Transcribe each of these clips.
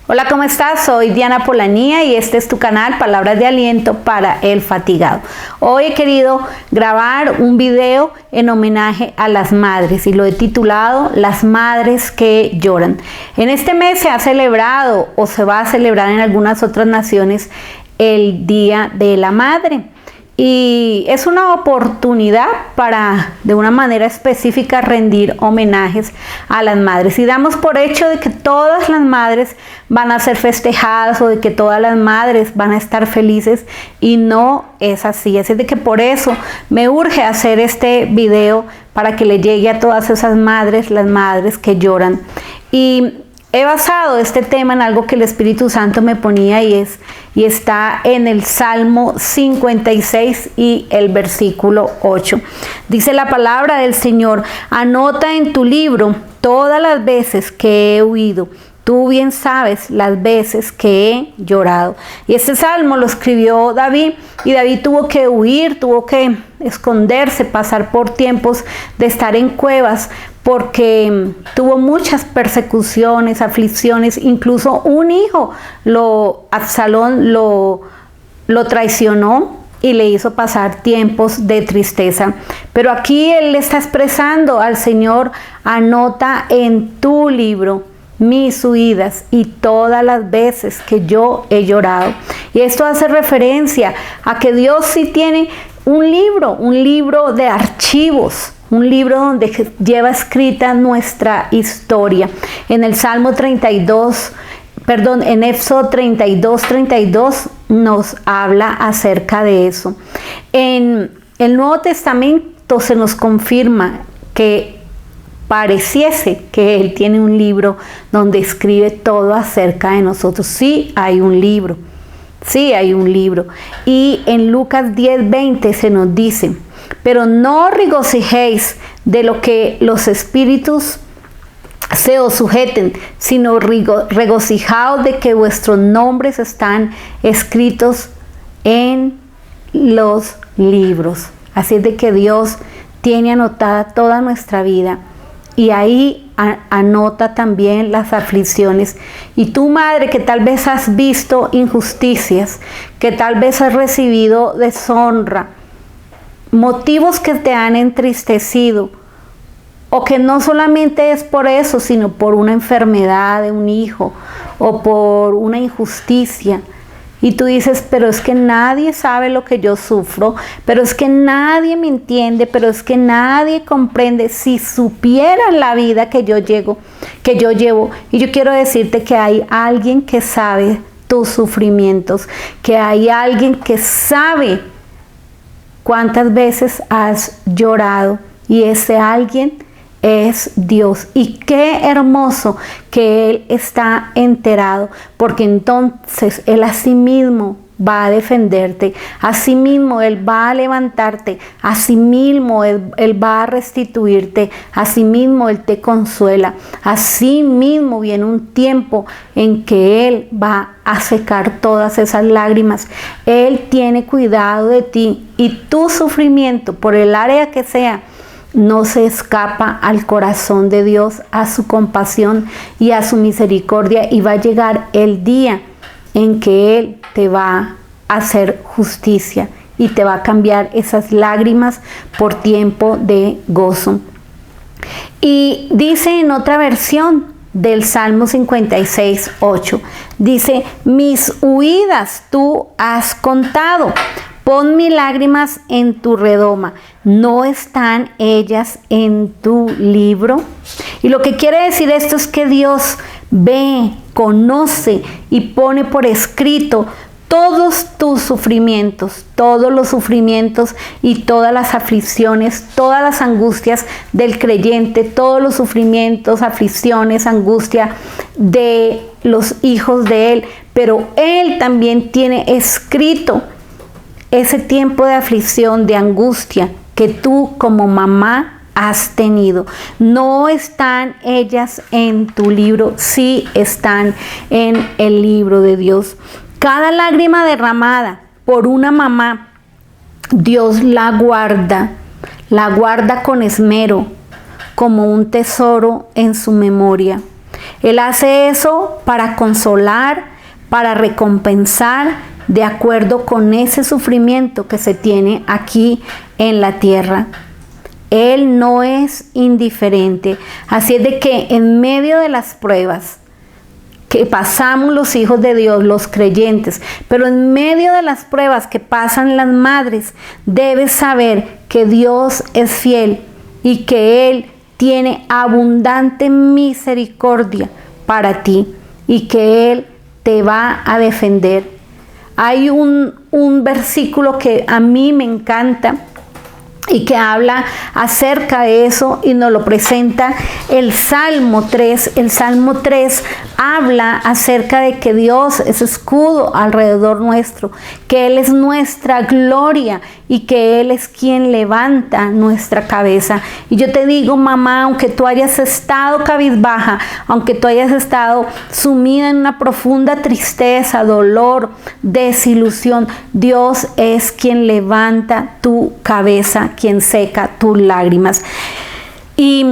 Hola, ¿cómo estás? Soy Diana Polanía y este es tu canal Palabras de Aliento para el Fatigado. Hoy he querido grabar un video en homenaje a las madres y lo he titulado Las madres que lloran. En este mes se ha celebrado o se va a celebrar en algunas otras naciones el Día de la Madre. Y es una oportunidad para, de una manera específica, rendir homenajes a las madres. Y damos por hecho de que todas las madres van a ser festejadas o de que todas las madres van a estar felices, y no es así. Así de que por eso me urge hacer este video para que le llegue a todas esas madres, las madres que lloran. Y he basado este tema en algo que el Espíritu Santo me ponía y está en el Salmo 56 y el versículo 8. Dice la palabra del Señor: anota en tu libro todas las veces que he huido. Tú bien sabes las veces que he llorado. Y este salmo lo escribió David, y David tuvo que huir, tuvo que esconderse, pasar por tiempos de estar en cuevas, porque tuvo muchas persecuciones, aflicciones. Incluso un hijo, Absalón, lo traicionó y le hizo pasar tiempos de tristeza. Pero aquí él le está expresando al Señor: anota en tu libro mis huidas y todas las veces que yo he llorado. Y esto hace referencia a que Dios sí tiene un libro de archivos, un libro donde lleva escrita nuestra historia. En el Salmo 32, en Éxodo 32 nos habla acerca de eso. En el Nuevo Testamento se nos confirma que pareciese que Él tiene un libro donde escribe todo acerca de nosotros. Sí hay un libro, sí hay un libro. Y en Lucas 10:20 se nos dice: pero no regocijéis de lo que los espíritus se os sujeten, sino regocijaos de que vuestros nombres están escritos en los libros. Así es de que Dios tiene anotada toda nuestra vida, y ahí anota también las aflicciones. Y tú, madre, que tal vez has visto injusticias, que tal vez has recibido deshonra, motivos que te han entristecido, o que no solamente es por eso, sino por una enfermedad de un hijo o por una injusticia. Y tú dices: pero es que nadie sabe lo que yo sufro, pero es que nadie me entiende, pero es que nadie comprende. Si supieran la vida que yo llevo. Y yo quiero decirte que hay alguien que sabe tus sufrimientos, que hay alguien que sabe cuántas veces has llorado, y ese alguien es Dios. Y qué hermoso que Él está enterado, porque entonces Él asimismo va a defenderte, asimismo Él va a levantarte, asimismo Él va a restituirte, asimismo Él te consuela, asimismo viene un tiempo en que Él va a secar todas esas lágrimas. Él tiene cuidado de ti, y tu sufrimiento, por el área que sea, no se escapa al corazón de Dios, a su compasión y a su misericordia, y va a llegar el día en que Él te va a hacer justicia y te va a cambiar esas lágrimas por tiempo de gozo. Y dice en otra versión del Salmo 56:8, dice: mis huidas tú has contado, pon mis lágrimas en tu redoma, ¿no están ellas en tu libro? Y lo que quiere decir esto es que Dios ve, conoce y pone por escrito todos tus sufrimientos, todos los sufrimientos y todas las aflicciones, todas las angustias del creyente, todos los sufrimientos, aflicciones, angustia de los hijos de Él. Pero Él también tiene escrito ese tiempo de aflicción, de angustia que tú como mamá has tenido. ¿No están ellas en tu libro? Sí están en el libro de Dios. Cada lágrima derramada por una mamá, Dios la guarda con esmero, como un tesoro en su memoria. Él hace eso para consolar, para recompensar, de acuerdo con ese sufrimiento que se tiene aquí en la tierra. Él no es indiferente. Así es de que en medio de las pruebas que pasamos los hijos de Dios, los creyentes, pero en medio de las pruebas que pasan las madres, debes saber que Dios es fiel y que Él tiene abundante misericordia para ti y que Él te va a defender. Hay un versículo que a mí me encanta y que habla acerca de eso y nos lo presenta el Salmo 3. El Salmo 3 habla acerca de que Dios es escudo alrededor nuestro, que Él es nuestra gloria y que Él es quien levanta nuestra cabeza. Y yo te digo, mamá, aunque tú hayas estado cabizbaja, aunque tú hayas estado sumida en una profunda tristeza, dolor, desilusión, Dios es quien levanta tu cabeza, quien seca tus lágrimas. Y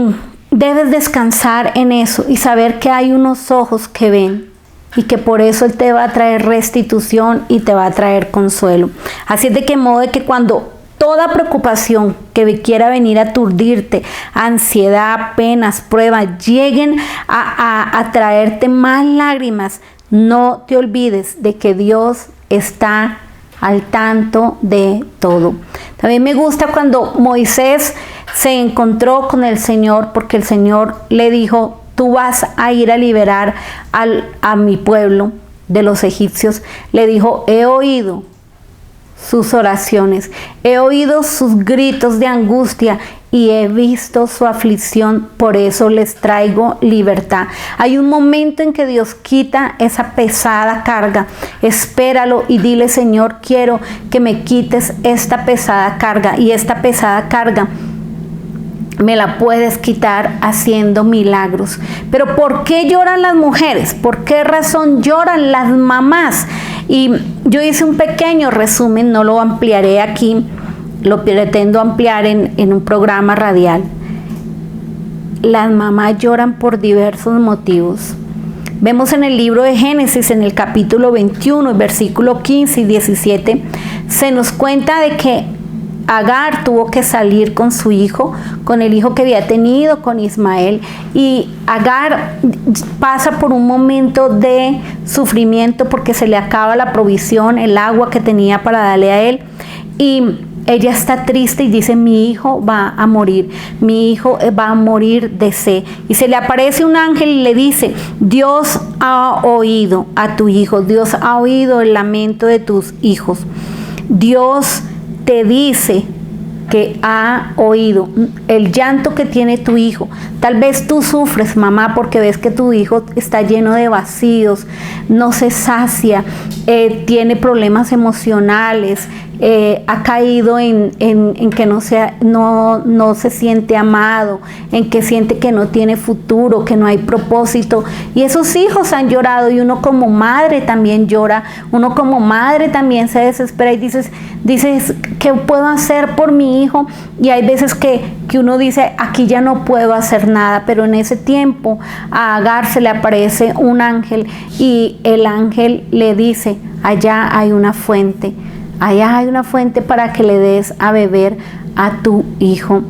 debes descansar en eso y saber que hay unos ojos que ven y que por eso Él te va a traer restitución y te va a traer consuelo. Así es de que modo de que cuando toda preocupación que quiera venir a aturdirte, ansiedad, penas, pruebas, lleguen a traerte más lágrimas, no te olvides de que Dios está al tanto de todo. También me gusta cuando Moisés se encontró con el Señor, porque el Señor le dijo: tú vas a ir a liberar a mi pueblo de los egipcios. Le dijo: he oído sus oraciones, he oído sus gritos de angustia y he visto su aflicción, por eso les traigo libertad. Hay un momento en que Dios quita esa pesada carga. Espéralo y dile: Señor, quiero que me quites esta pesada carga, y esta pesada carga me la puedes quitar haciendo milagros. Pero ¿por qué lloran las mujeres? ¿Por qué razón lloran las mamás? Y yo hice un pequeño resumen, no lo ampliaré aquí, lo pretendo ampliar en un programa radial. Las mamás lloran por diversos motivos. Vemos en el libro de Génesis, en el capítulo 21, versículo 15 y 17, se nos cuenta de que Agar tuvo que salir con su hijo, con el hijo que había tenido con Ismael, y Agar pasa por un momento de sufrimiento porque se le acaba la provisión, el agua que tenía para darle a él, y ella está triste y dice: mi hijo va a morir, mi hijo va a morir de sed. Y se le aparece un ángel y le dice: Dios ha oído a tu hijo, Dios ha oído el lamento de tus hijos. Dios te dice que ha oído el llanto que tiene tu hijo. Tal vez tú sufres, mamá, porque ves que tu hijo está lleno de vacíos, no se sacia, tiene problemas emocionales, ha caído en que no se siente amado, en que siente que no tiene futuro, que no hay propósito. Y esos hijos han llorado, y uno como madre también llora, uno como madre también se desespera y dices, ¿qué puedo hacer por mi hijo? Y hay veces que uno dice: aquí ya no puedo hacer nada. Pero en ese tiempo a Agar se le aparece un ángel, y el ángel le dice: allá hay una fuente. Allá hay una fuente para que le des a beber a tu hijo.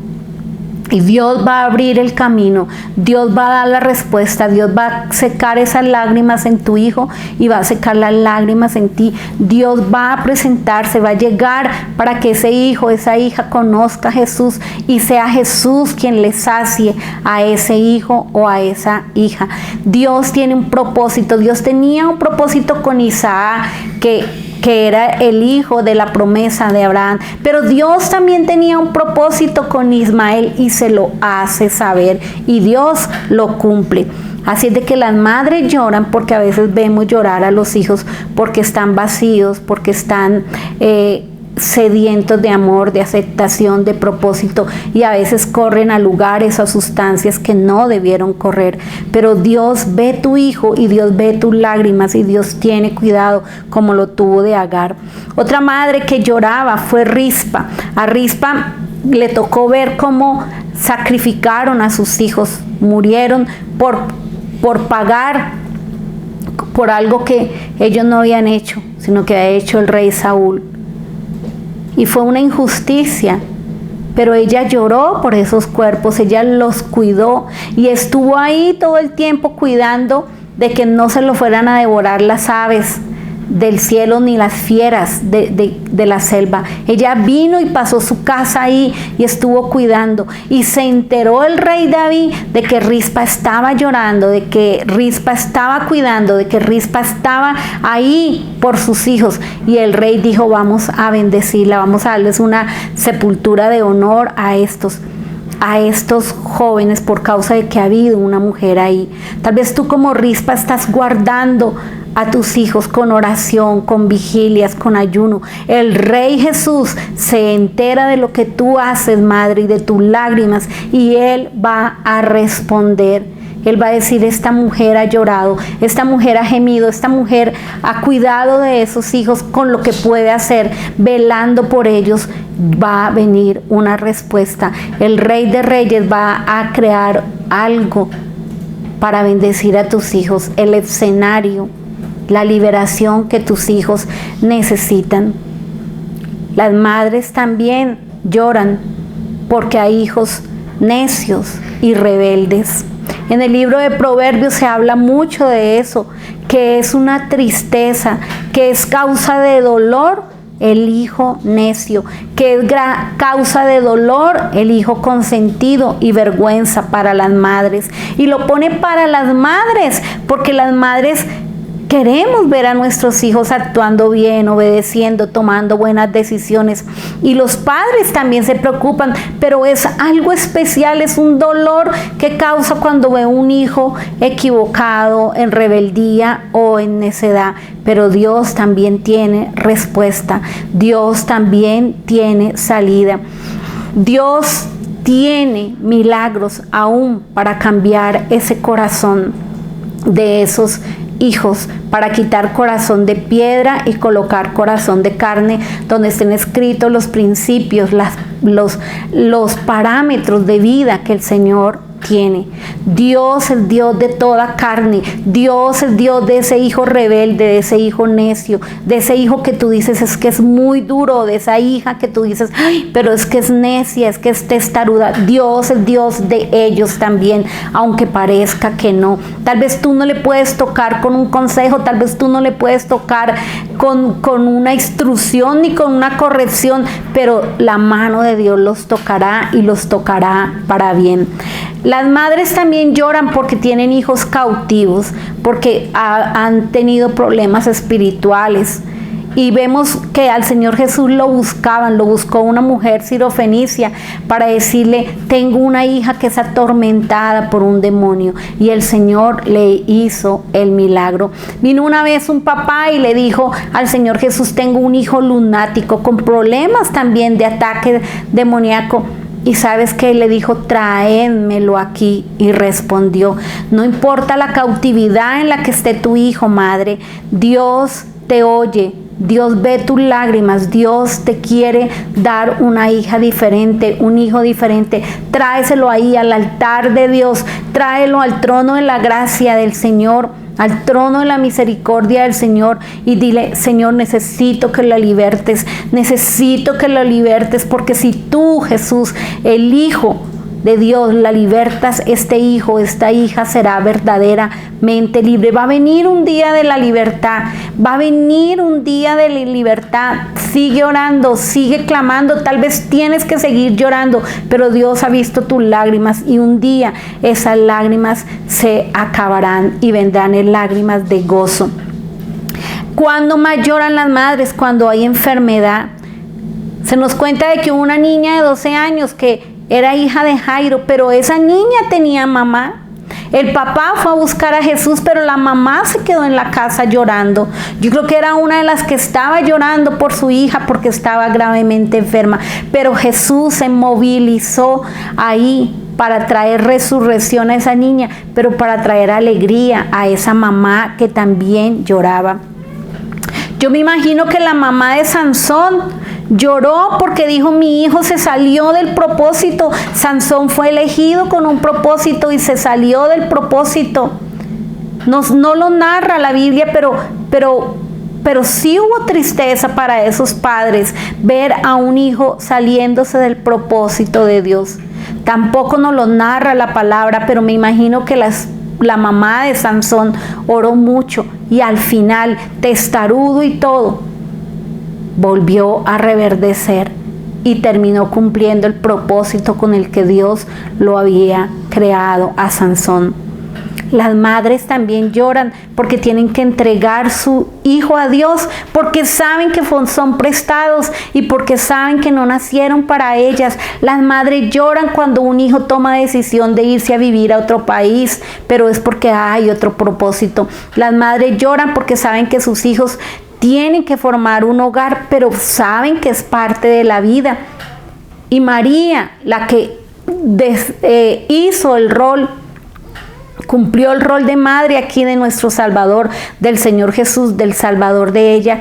Y Dios va a abrir el camino, Dios va a dar la respuesta, Dios va a secar esas lágrimas en tu hijo y va a secar las lágrimas en ti. Dios va a presentarse, va a llegar para que ese hijo, esa hija conozca a Jesús y sea Jesús quien le sacie a ese hijo o a esa hija. Dios tiene un propósito. Dios tenía un propósito con Isaac, que era el hijo de la promesa de Abraham, pero Dios también tenía un propósito con Ismael y se lo hace saber, y Dios lo cumple. Así es de que las madres lloran porque a veces vemos llorar a los hijos porque están vacíos, porque están sedientos de amor, de aceptación, de propósito, y a veces corren a lugares, a sustancias que no debieron correr. Pero Dios ve tu hijo y Dios ve tus lágrimas, y Dios tiene cuidado, como lo tuvo de Agar. Otra madre que lloraba fue Rispa. A Rispa le tocó ver cómo sacrificaron a sus hijos, murieron por por pagar por algo que ellos no habían hecho, sino que había hecho el rey Saúl. Y fue una injusticia, pero ella lloró por esos cuerpos, ella los cuidó y estuvo ahí todo el tiempo cuidando de que no se lo fueran a devorar las aves del cielo ni las fieras de la selva. Ella vino y pasó su casa ahí y estuvo cuidando, y se enteró el rey David de que Rispa estaba llorando, de que Rispa estaba cuidando, de que Rispa estaba ahí por sus hijos, y el rey dijo: vamos a bendecirla, vamos a darles una sepultura de honor a estos jóvenes por causa de que ha habido una mujer ahí. Tal vez tú como Rispa estás guardando a tus hijos con oración, con vigilias, con ayuno. El Rey Jesús se entera de lo que tú haces, madre, y de tus lágrimas, y Él va a responder. Él va a decir: esta mujer ha llorado, esta mujer ha gemido, esta mujer ha cuidado de esos hijos con lo que puede hacer, velando por ellos. Va a venir una respuesta. El Rey de Reyes va a crear algo para bendecir a tus hijos, el escenario, la liberación que tus hijos necesitan. Las madres también lloran porque hay hijos necios y rebeldes. En el libro de Proverbios se habla mucho de eso, que es una tristeza, que es causa de dolor el hijo necio, que es causa de dolor el hijo consentido y vergüenza para las madres. Y lo pone para las madres, porque las madres queremos ver a nuestros hijos actuando bien, obedeciendo, tomando buenas decisiones. Y los padres también se preocupan, pero es algo especial, es un dolor que causa cuando ve un hijo equivocado, en rebeldía o en necedad. Pero Dios también tiene respuesta. Dios también tiene salida. Dios tiene milagros aún para cambiar ese corazón de esos hijos, para quitar corazón de piedra y colocar corazón de carne, donde estén escritos los principios, los parámetros de vida que el Señor tiene. Dios es Dios de toda carne. Dios es Dios de ese hijo rebelde, de ese hijo necio, de ese hijo que tú dices es que es muy duro, de esa hija que tú dices: ay, pero es que es necia, es que es testaruda. Dios es Dios de ellos también, aunque parezca que no. Tal vez tú no le puedes tocar con un consejo, tal vez tú no le puedes tocar con una instrucción ni con una corrección, pero la mano de Dios los tocará y los tocará para bien. Las madres también lloran porque tienen hijos cautivos, porque han tenido problemas espirituales. Y vemos que al Señor Jesús lo buscó una mujer sirofenicia para decirle: tengo una hija que es atormentada por un demonio. Y el Señor le hizo el milagro. Vino una vez un papá y le dijo al Señor Jesús: tengo un hijo lunático con problemas también de ataque demoníaco. Y ¿sabes qué? Le dijo: tráemelo aquí. Y respondió: no importa la cautividad en la que esté tu hijo, madre, Dios te oye, Dios ve tus lágrimas, Dios te quiere dar una hija diferente, un hijo diferente. Tráeselo ahí al altar de Dios, tráelo al trono de la gracia del Señor, al trono de la misericordia del Señor, y dile: Señor, necesito que lo libertes, porque si tú, Jesús, el Hijo de Dios, la libertas, este hijo, esta hija será verdaderamente libre. Va a venir un día de la libertad, va a venir un día de la libertad. Sigue orando, sigue clamando, tal vez tienes que seguir llorando, pero Dios ha visto tus lágrimas, y un día esas lágrimas se acabarán y vendrán en lágrimas de gozo. ¿Cuándo más lloran las madres? Cuando hay enfermedad. Se nos cuenta de que hubo una niña de 12 años que era hija de Jairo, pero esa niña tenía mamá. El papá fue a buscar a Jesús, pero la mamá se quedó en la casa llorando. Yo creo que era una de las que estaba llorando por su hija porque estaba gravemente enferma. Pero Jesús se movilizó ahí para traer resurrección a esa niña, pero para traer alegría a esa mamá que también lloraba. Yo me imagino que la mamá de Sansón lloró porque dijo: mi hijo se salió del propósito. Sansón fue elegido con un propósito y se salió del propósito. No lo narra la Biblia, pero sí hubo tristeza para esos padres ver a un hijo saliéndose del propósito de Dios. Tampoco nos lo narra la palabra, pero me imagino que la mamá de Sansón oró mucho y al final, testarudo y todo, volvió a reverdecer y terminó cumpliendo el propósito con el que Dios lo había creado a Sansón. Las madres también lloran porque tienen que entregar su hijo a Dios, porque saben que son prestados y porque saben que no nacieron para ellas. Las madres lloran cuando un hijo toma decisión de irse a vivir a otro país, pero es porque hay otro propósito. Las madres lloran porque saben que sus hijos tienen que formar un hogar, pero saben que es parte de la vida. Y María, la que hizo el rol, cumplió el rol de madre aquí de nuestro Salvador, del Señor Jesús, del Salvador de ella.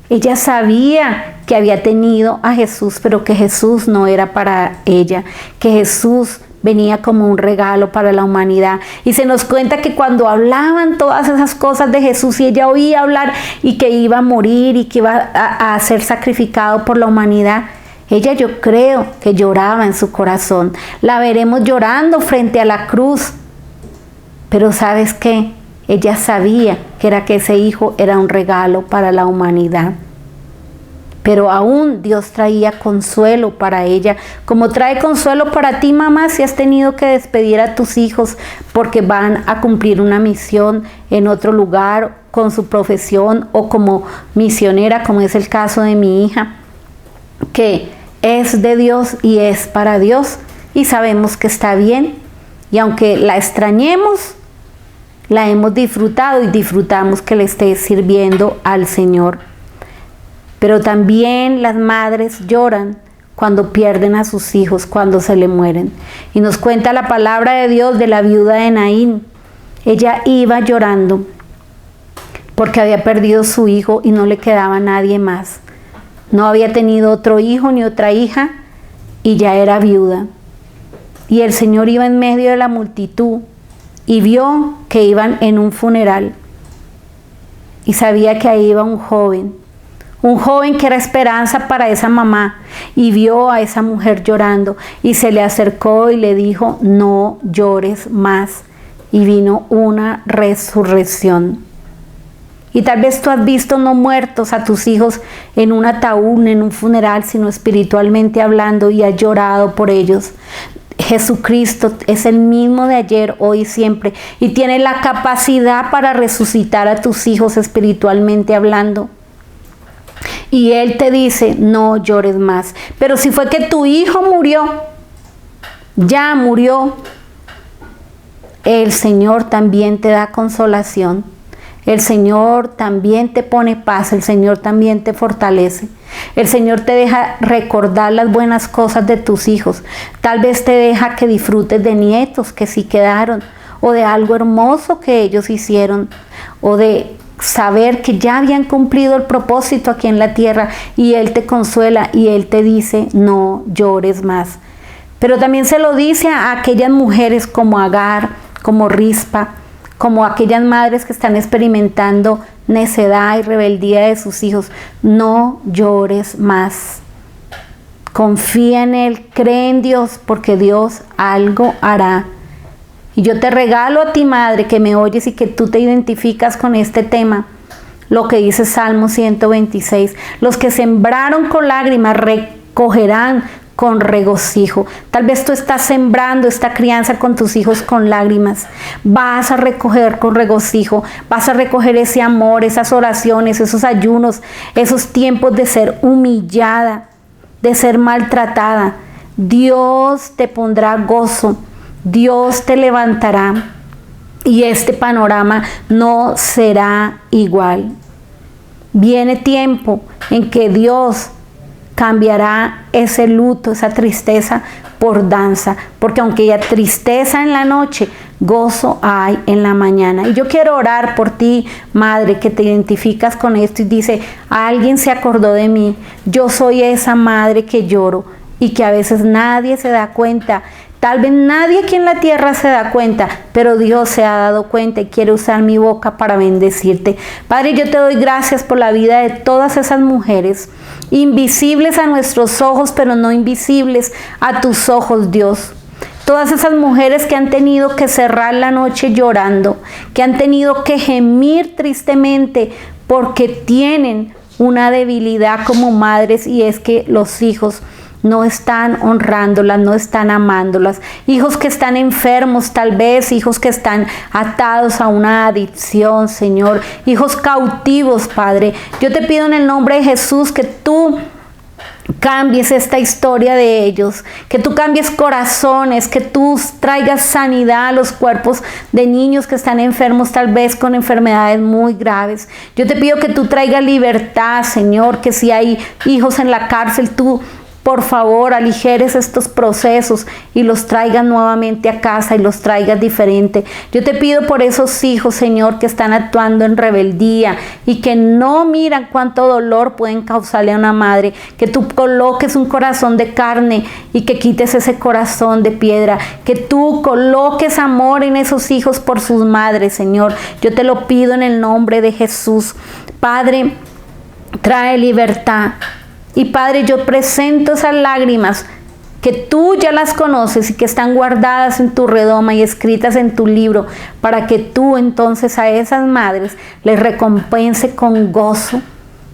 Ella sabía que había tenido a Jesús, pero que Jesús no era para ella, que Jesús venía como un regalo para la humanidad. Y se nos cuenta que cuando hablaban todas esas cosas de Jesús y ella oía hablar y que iba a morir y que iba a ser sacrificado por la humanidad, ella, yo creo que lloraba en su corazón. La veremos llorando frente a la cruz. Pero ¿sabes qué? Ella sabía que ese hijo era un regalo para la humanidad. Pero aún Dios traía consuelo para ella, como trae consuelo para ti, mamá, si has tenido que despedir a tus hijos porque van a cumplir una misión en otro lugar con su profesión o como misionera, como es el caso de mi hija, que es de Dios y es para Dios y sabemos que está bien. Y aunque la extrañemos, la hemos disfrutado y disfrutamos que le esté sirviendo al Señor. Pero también las madres lloran cuando pierden a sus hijos, cuando se le mueren. Y nos cuenta la palabra de Dios de la viuda de Naín. Ella iba llorando porque había perdido su hijo y no le quedaba nadie más. No había tenido otro hijo ni otra hija y ya era viuda. Y el Señor iba en medio de la multitud y vio que iban en un funeral. Y sabía que ahí iba un joven que era esperanza para esa mamá. Y vio a esa mujer llorando y se le acercó y le dijo: no llores más. Y vino una resurrección. Y tal vez tú has visto no muertos a tus hijos en un ataúd, en un funeral, sino espiritualmente hablando, y has llorado por ellos. Jesucristo es el mismo de ayer, hoy y siempre, y tiene la capacidad para resucitar a tus hijos espiritualmente hablando. Y Él te dice: no llores más. Pero si fue que tu hijo murió, ya murió, el Señor también te da consolación. El Señor también te pone paz, el Señor también te fortalece. El Señor te deja recordar las buenas cosas de tus hijos. Tal vez te deja que disfrutes de nietos que sí quedaron, o de algo hermoso que ellos hicieron, o de saber que ya habían cumplido el propósito aquí en la tierra, y Él te consuela y Él te dice: no llores más. Pero también se lo dice a aquellas mujeres como Agar, como Rispa, como aquellas madres que están experimentando necedad y rebeldía de sus hijos: no llores más. Confía en Él, cree en Dios, porque Dios algo hará. Y yo te regalo a ti, madre, que me oyes y que tú te identificas con este tema, lo que dice Salmo 126. Los que sembraron con lágrimas recogerán con regocijo. Tal vez tú estás sembrando esta crianza con tus hijos con lágrimas. Vas a recoger con regocijo, vas a recoger ese amor, esas oraciones, esos ayunos, esos tiempos de ser humillada, de ser maltratada. Dios te pondrá gozo, Dios te levantará y este panorama no será igual. Viene tiempo en que Dios cambiará ese luto, esa tristeza por danza, porque aunque haya tristeza en la noche, gozo hay en la mañana. Y yo quiero orar por ti, madre, que te identificas con esto y dice: alguien se acordó de mí, yo soy esa madre que lloro y que a veces nadie se da cuenta. Tal vez nadie aquí en la tierra se da cuenta, pero Dios se ha dado cuenta y quiere usar mi boca para bendecirte. Padre, yo te doy gracias por la vida de todas esas mujeres, invisibles a nuestros ojos, pero no invisibles a tus ojos, Dios. Todas esas mujeres que han tenido que cerrar la noche llorando, que han tenido que gemir tristemente porque tienen una debilidad como madres, y es que los hijos no están honrándolas, no están amándolas. Hijos que están enfermos tal vez, hijos que están atados a una adicción, Señor. Hijos cautivos, Padre. Yo te pido en el nombre de Jesús que tú cambies esta historia de ellos, que tú cambies corazones, que tú traigas sanidad a los cuerpos de niños que están enfermos, tal vez con enfermedades muy graves. Yo te pido que tú traigas libertad, Señor, que si hay hijos en la cárcel, tú por favor aligeres estos procesos y los traigas nuevamente a casa y los traigas diferente. Yo te pido por esos hijos, Señor, que están actuando en rebeldía y que no miran cuánto dolor pueden causarle a una madre, que tú coloques un corazón de carne y que quites ese corazón de piedra, que tú coloques amor en esos hijos por sus madres, Señor. Yo te lo pido en el nombre de Jesús. Padre, trae libertad. Y Padre, yo presento esas lágrimas que tú ya las conoces y que están guardadas en tu redoma y escritas en tu libro, para que tú entonces a esas madres les recompense con gozo,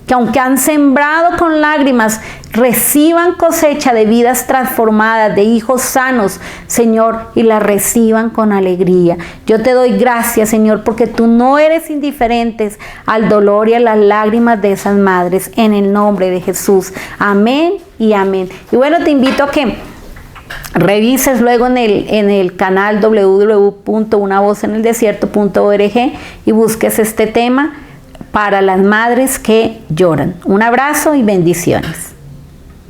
que aunque han sembrado con lágrimas, reciban cosecha de vidas transformadas, de hijos sanos, Señor, y las reciban con alegría. Yo te doy gracias, Señor, porque tú no eres indiferente al dolor y a las lágrimas de esas madres, en el nombre de Jesús. Amén y amén. Y bueno, te invito a que revises luego en el canal www.unavozeneldesierto.org y busques este tema para las madres que lloran. Un abrazo y bendiciones.